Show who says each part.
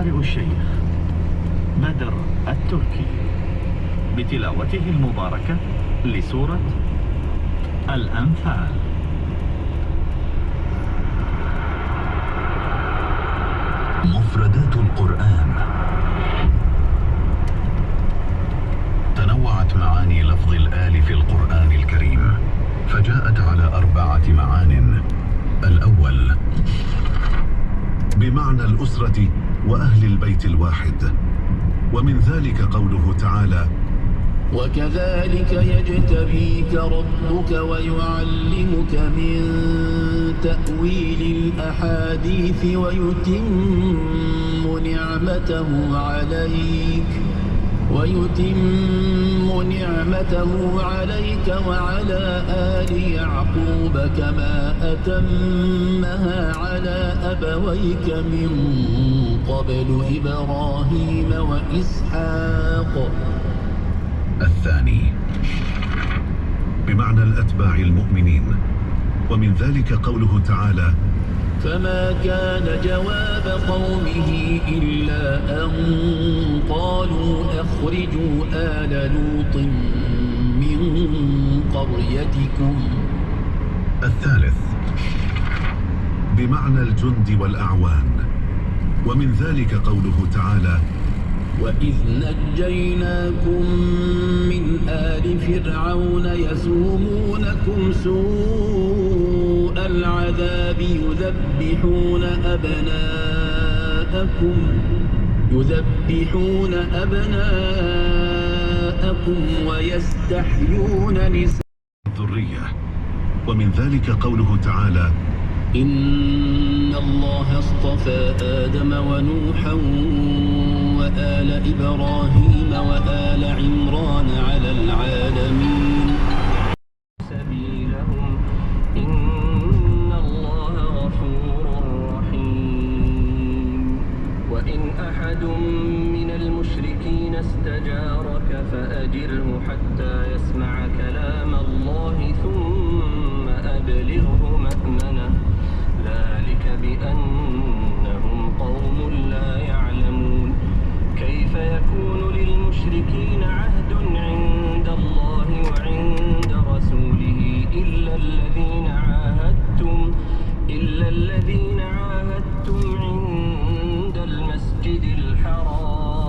Speaker 1: القارئ الشيخ بدر التركي بتلاوته المباركة لسورة الأنفال.
Speaker 2: مفردات القرآن. تنوعت معاني لفظ الآل في القرآن الكريم، فجاءت على 4 معان. الأول بمعنى الأسرة وأهل البيت الواحد، ومن ذلك قوله تعالى:
Speaker 3: وكذلك يجتبيك ربك ويعلمك من تأويل الأحاديث ويتم نعمته عليك وعلى آل يعقوب كما أتمها على أبويك من قبل إبراهيم وإسحاق.
Speaker 2: الثاني بمعنى الأتباع المؤمنين، ومن ذلك قوله تعالى:
Speaker 3: فما كان جواب قومه إلا أن قالوا أخرجوا آل لوط من قريتكم.
Speaker 2: الثالث بمعنى الجند والأعوان، ومن ذلك قوله تعالى:
Speaker 3: وإذ نجيناكم من آل فرعون يسومونكم سوء العذاب يذبحون أبناءكم ويستحيون نساءكم.
Speaker 2: الذرية، ومن ذلك قوله تعالى:
Speaker 3: إن الله اصطفى آدم ونوحا وآل إبراهيم وآل عمران على العالمين سبيلهم إن الله غفور رحيم. وإن أحد من المشركين استجارك فأجره حتى يسمع كلام الله ثم أبلغه مأمنه، ذلك بأنهم قوم لا يعلمون. كيف يكون للمشركين عهد عند الله وعند رسوله إلا الذين